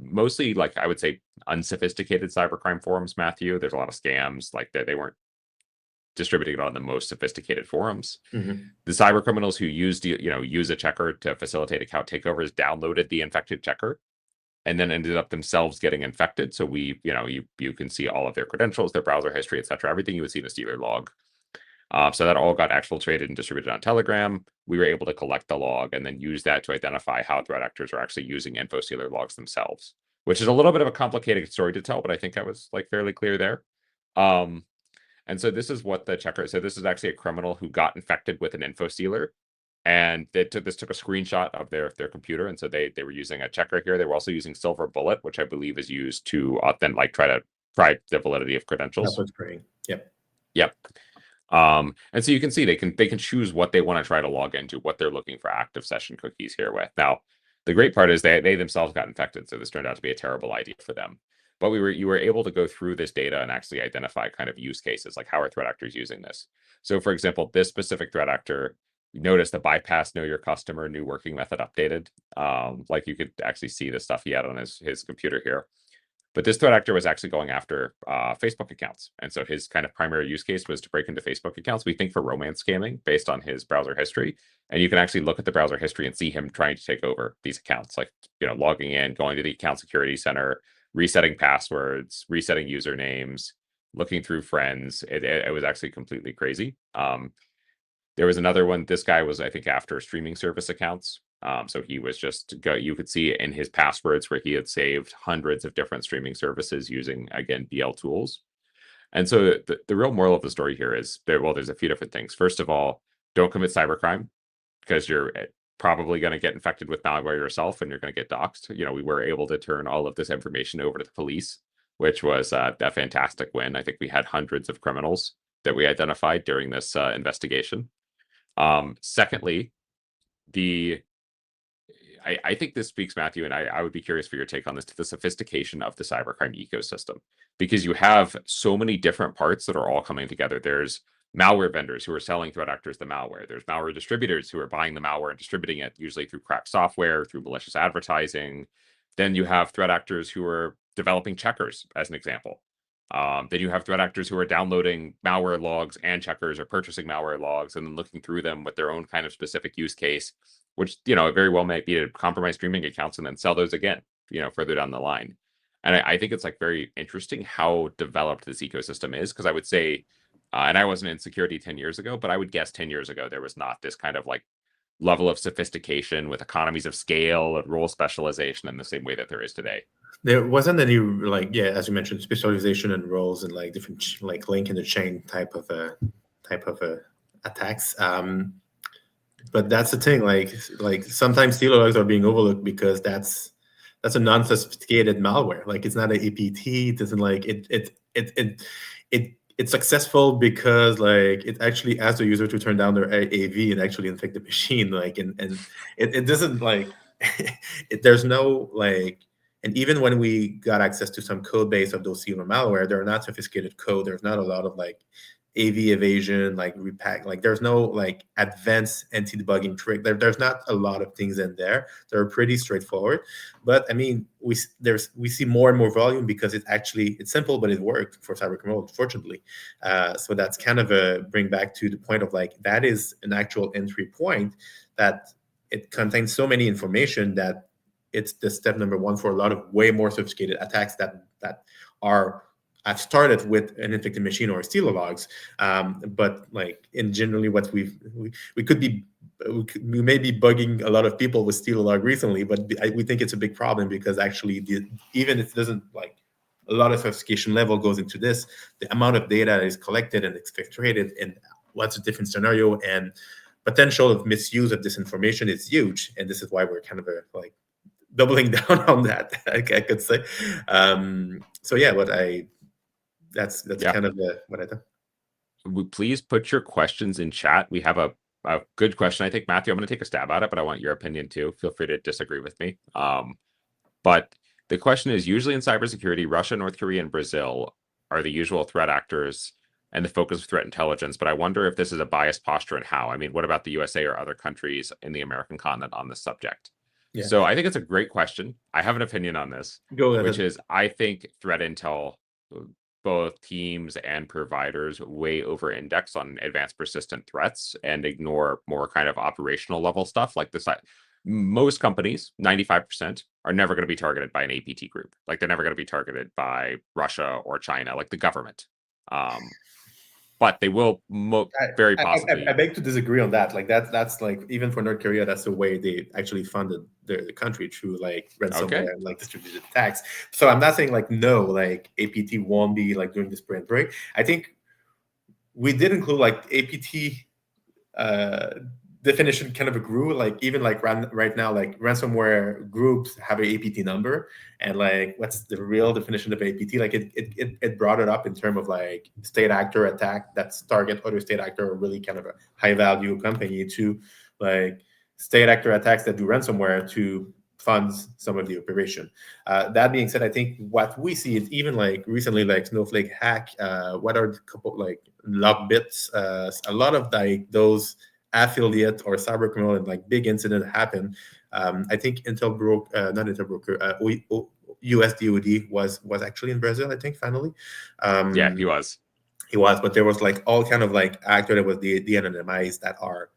S1: mostly, like I would say, unsophisticated cybercrime forums, Matthew. There's a lot of scams, like they weren't distributing it on the most sophisticated forums.
S2: Mm-hmm.
S1: The cyber criminals who use a checker to facilitate account takeovers downloaded the infected checker and then ended up themselves getting infected. So you can see all of their credentials, their browser history, etc., everything you would see in a Stealer log. So that all got exfiltrated and distributed on Telegram. We were able to collect the log and then use that to identify how threat actors are actually using Infostealer logs themselves, which is a little bit of a complicated story to tell, but I think I was like fairly clear there. And so this is what the checker. So this is actually a criminal who got infected with an Infostealer, and this took a screenshot of their computer. And so they were using a checker here. They were also using Silver Bullet, which I believe is used to try the validity of credentials.
S2: That's what's praying. Yep.
S1: Yep. And so you can see they can choose what they want to try to log into, what they're looking for active session cookies here with. Now, the great part is they themselves got infected, so this turned out to be a terrible idea for them. But you were able to go through this data and actually identify kind of use cases, like how are threat actors using this. So for example, this specific threat actor, notice the bypass know your customer new working method updated. Like you could actually see the stuff he had on his computer here. But this threat actor was actually going after Facebook accounts. And so his kind of primary use case was to break into Facebook accounts, we think for romance scamming based on his browser history. And you can actually look at the browser history and see him trying to take over these accounts, like, logging in, going to the account security center, resetting passwords, resetting usernames, looking through friends. It was actually completely crazy. There was another one. This guy was, I think, after streaming service accounts. So he was you could see in his passwords where he had saved hundreds of different streaming services using, again, BLTools. And so the real moral of the story here is there's a few different things. First of all, don't commit cybercrime, because you're probably going to get infected with malware yourself and you're going to get doxxed. We were able to turn all of this information over to the police, which was a fantastic win. I think we had hundreds of criminals that we identified during this investigation. Secondly, I think this speaks, Matthew, and I would be curious for your take on this, to the sophistication of the cybercrime ecosystem, because you have so many different parts that are all coming together. There's malware vendors who are selling threat actors the malware. There's malware distributors who are buying the malware and distributing it, usually through cracked software, through malicious advertising. Then you have threat actors who are developing checkers, as an example. Then you have threat actors who are downloading malware logs and checkers, or purchasing malware logs and then looking through them with their own kind of specific use case which it very well might be to compromise streaming accounts and then sell those again, further down the line. And I think it's like very interesting how developed this ecosystem is, because I would say, and I wasn't in security 10 years ago, but I would guess 10 years ago there was not this kind of like level of sophistication with economies of scale and role specialization in the same way that there is today.
S2: There wasn't any as you mentioned, specialization and roles and like different like link in the chain type of attacks. But that's the thing, like sometimes stealer logs are being overlooked because that's a non-sophisticated malware. Like it's not an APT. It doesn't like it's successful because like it actually asks the user to turn down their AV and actually infect the machine. Like and it doesn't like there's no like. And even when we got access to some code base of those stealer malware, they're not sophisticated code. There's not a lot of like AV evasion, like repack, like there's no like advanced anti-debugging trick. There's not a lot of things in there. They're pretty straightforward. But I mean, we see more and more volume because it's simple, but it worked for cybercriminal, fortunately. So that's kind of a bring back to the point of like that is an actual entry point that it contains so many information that it's the step number one for a lot of way more sophisticated attacks that are I've started with an infected machine or stealer logs, but like in generally what we could be we may be bugging a lot of people with stealer log recently, but we think it's a big problem because actually even if it doesn't like a lot of sophistication level goes into this, the amount of data is collected and exfiltrated in lots of different scenario and potential of misuse of this information is huge, and this is why we're kind of like doubling down on that. I could say. So yeah, that's kind of what I thought.
S1: Please put your questions in chat. We have a good question. I think, Matthew, I'm going to take a stab at it, but I want your opinion too. Feel free to disagree with me. But the question is, usually in cybersecurity, Russia, North Korea, and Brazil are the usual threat actors and the focus of threat intelligence. But I wonder if this is a biased posture and how. I mean, what about the USA or other countries in the American continent on this subject? Yeah. So I think it's a great question. I have an opinion on this, which is I think threat intel, both teams and providers, way over index on advanced persistent threats and ignore more kind of operational level stuff like this. Most companies, 95%, are never going to be targeted by an APT group. Like they're never going to be targeted by Russia or China, like the government. But they will very possibly.
S2: I beg to disagree on that. Like that's like even for North Korea, that's the way they actually funded the country through like ransomware and like distributed attacks. So I'm not saying like no, like APT won't be like doing this sprint break. I think we did include like APT definition kind of grew, like even like right now, like ransomware groups have an APT number, and like what's the real definition of APT? Like it brought it up in terms of like state actor attack that's target other state actor or really kind of a high value company to like state actor attacks that do ransomware to funds some of the operation. That being said, I think what we see is even like recently, like Snowflake hack, what are the couple like Logbits, a lot of like those affiliate or cyber criminal and like big incident happen. I think Intel broke, not Intel broker, US DoD was actually in Brazil, I think, finally.
S1: Yeah, he was,
S2: but there was like all kind of like actor that was the anonymized that are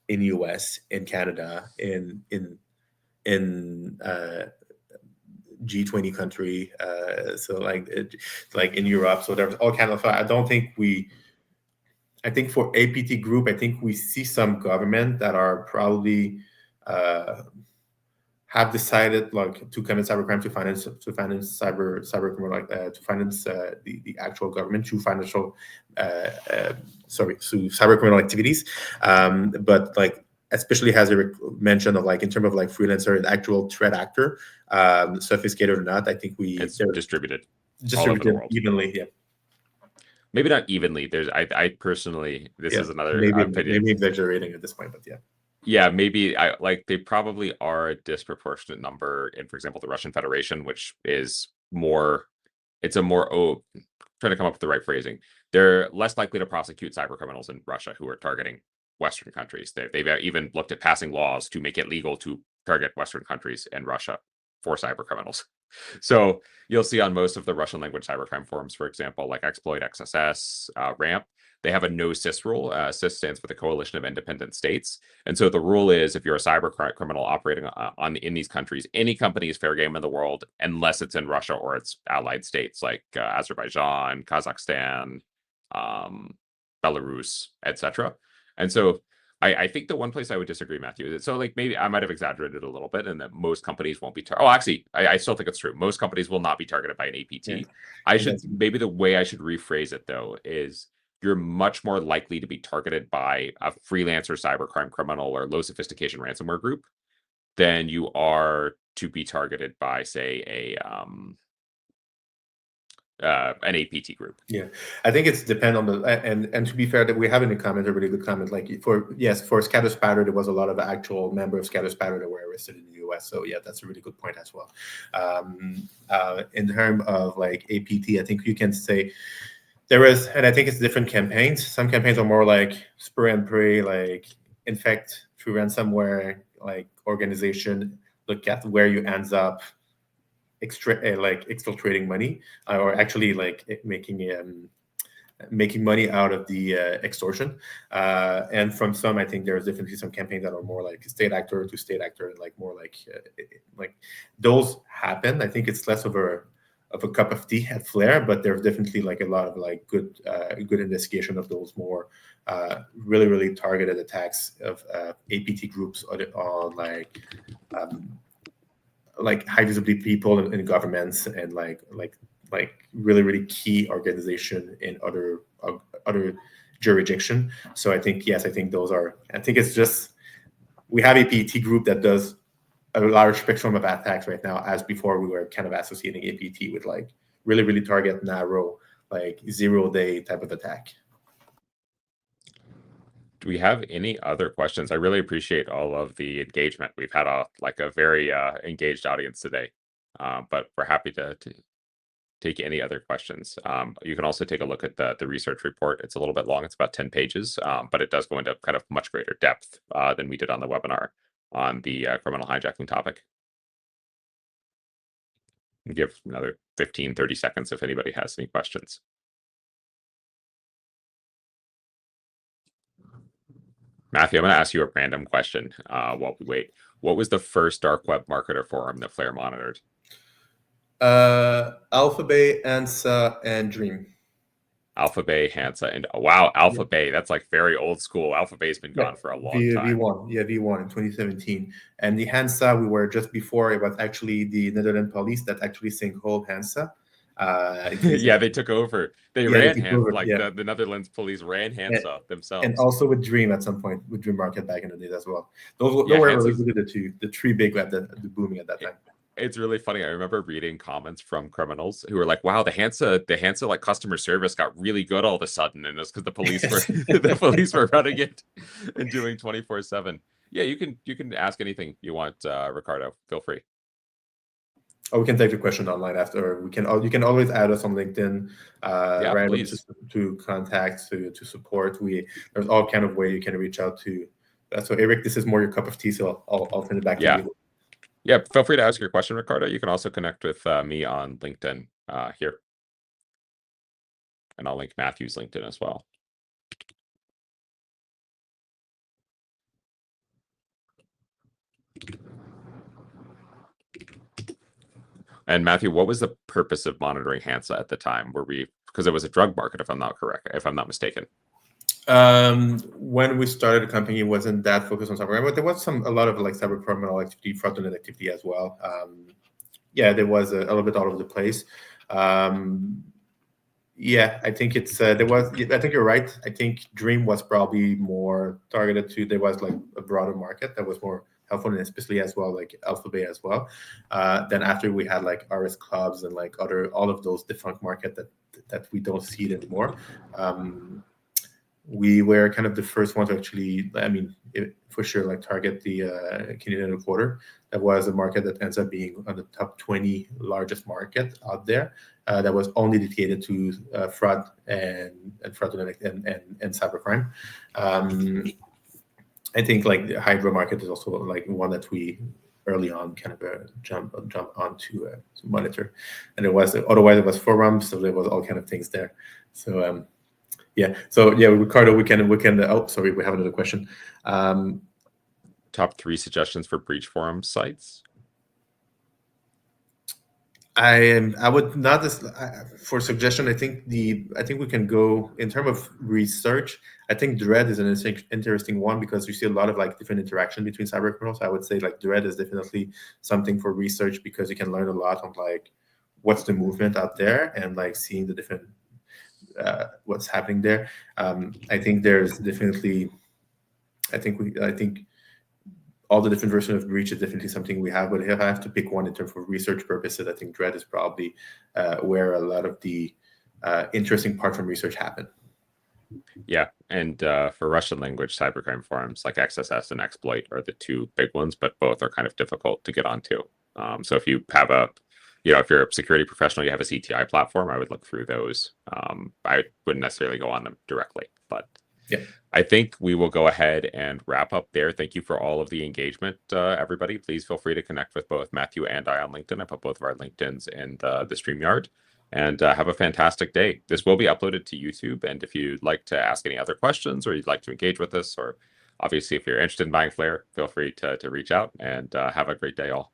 S2: in US, in Canada, in G20 country, so like in Europe. So there's all kind of. I think for APT group, I think we see some government that are probably have decided like to commit cybercrime to finance cyber criminal, like to finance the actual government through financial through cyber criminal activities. But like especially has a mention of like in terms of like freelancer and actual threat actor, sophisticated or not, I think
S1: it's distributed
S2: all over the world evenly. Yeah.
S1: Maybe not evenly. I personally, this is another opinion.
S2: Maybe exaggerating at this point, but yeah.
S1: Yeah, maybe they probably are a disproportionate number in, for example, the Russian Federation, which is more, it's a more, trying to come up with the right phrasing. They're less likely to prosecute cyber criminals in Russia who are targeting Western countries. They've even looked at passing laws to make it legal to target Western countries and Russia for cyber criminals. So you'll see on most of the Russian language cybercrime forums, for example, like Exploit XSS, Ramp, they have a no CIS rule. CIS stands for the Coalition of Independent States. And so the rule is if you're a cyber criminal operating in these countries, any company is fair game in the world unless it's in Russia or its allied states like Azerbaijan, Kazakhstan, Belarus, etc. And so I think the one place I would disagree, Matthew, is so like maybe I might have exaggerated a little bit, and that most companies won't be. Actually, I still think it's true. Most companies will not be targeted by an APT.
S2: Yeah.
S1: Maybe the way I should rephrase it though is you're much more likely to be targeted by a freelancer cybercrime criminal or low sophistication ransomware group than you are to be targeted by, say, an APT group.
S2: Yeah, I think it's depend on the and to be fair, that we have in the comment a really good comment. Like for Scatter Spatter, there was a lot of actual members of Scatter Spatter that were arrested in the US. So yeah, that's a really good point as well. In terms of like APT, I think you can say there is, and I think it's different campaigns. Some campaigns are more like spray and pray, like infect through ransomware, like organization, look at where you ends up like exfiltrating money, or actually like making money out of the extortion. And from some, I think there's definitely some campaigns that are more like state actor to state actor, and like more like those happen. I think it's less of a cup of tea at Flare, but there's definitely like a lot of like good investigation of those more really targeted attacks of APT groups on like high visibility people in governments and like really key organization in other jurisdiction. So I think those are. I think it's just we have a APT group that does a large spectrum of attacks right now, as before we were kind of associating APT with like really target narrow, like 0-day type of attack.
S1: Do we have any other questions? I really appreciate all of the engagement. We've had a very engaged audience today, but we're happy to take any other questions. You can also take a look at the research report. It's a little bit long. It's about 10 pages, but it does go into kind of much greater depth than we did on the webinar on the criminal hijacking topic. I'll give another 15-30 seconds if anybody has any questions. Matthew, I'm going to ask you a random question while we wait. What was the first dark web marketer forum that Flare monitored?
S2: Alphabay, ANSA, and Dream.
S1: Alphabay, Hansa, and wow, Alphabay. That's like very old school. Alphabay's been gone for a long time.
S2: V1, V1 in 2017. And the Hansa, we were just before. It was actually the Netherlands police that actually sinkholed Hansa.
S1: Yeah, they took over. They ran Hansa, the Netherlands police ran Hansa themselves.
S2: And also with Dream at some point, with Dream Market back in the day as well. Those were really the three big web that the booming at that time.
S1: It's really funny. I remember reading comments from criminals who were like, "Wow, the Hansa like customer service got really good all of a sudden," and it's because the police were running it and doing 24/7. Yeah, you can ask anything you want, Ricardo. Feel free.
S2: Oh, we can take the question online after. You can always add us on LinkedIn.
S1: Please.
S2: To contact, to support. There's all kind of way you can reach out to. So Eric, this is more your cup of tea, so I'll turn it back to you.
S1: Yeah, feel free to ask your question, Ricardo. You can also connect with me on LinkedIn here. And I'll link Matthew's LinkedIn as well. And Matthew, what was the purpose of monitoring Hansa at the time? Because it was a drug market, if I'm not mistaken.
S2: When we started the company, it wasn't that focused on cyber, but there was a lot of like cyber criminal activity, fraudulent activity as well. There was a little bit all over the place. I think it's I think you're right. I think Dream was probably more targeted to. There was like a broader market that was more helpful, and especially as well like Alphabay as well. Then after we had like RS clubs and like all of those defunct market that we don't see it anymore. We were kind of the first one to actually, for sure, like target the Canadian quarter. That was a market that ends up being on the top 20 largest market out there. That was only dedicated to fraud and fraudulent and cybercrime. I think like the Hydra market is also like one that we early on kind of jump on to monitor. And otherwise it was forums, so there was all kind of things there. So Yeah. So yeah, Ricardo, we can. Oh, sorry, we have another question.
S1: Top 3 suggestions for breach forum sites.
S2: I would not for suggestion. I think we can go in terms of research. I think Dread is an interesting one because you see a lot of like different interaction between cybercriminals. I would say like Dread is definitely something for research because you can learn a lot on like what's the movement out there and like seeing the different what's happening there. I think there's definitely. I think all the different versions of breach is definitely something we have, but if I have to pick one in terms of research purposes, I think Dread is probably where a lot of the interesting part from research happen.
S1: Yeah, and for Russian language cybercrime forums like XSS and Exploit are the 2 big ones, but both are kind of difficult to get onto. So if you have if you're a security professional, you have a CTI platform, I would look through those. I wouldn't necessarily go on them directly, but
S2: yeah.
S1: I think we will go ahead and wrap up there. Thank you for all of the engagement, everybody. Please feel free to connect with both Matthew and I on LinkedIn. I put both of our LinkedIns in the StreamYard. And have a fantastic day. This will be uploaded to YouTube. And if you'd like to ask any other questions or you'd like to engage with us, or obviously if you're interested in buying Flare, feel free to reach out and have a great day all.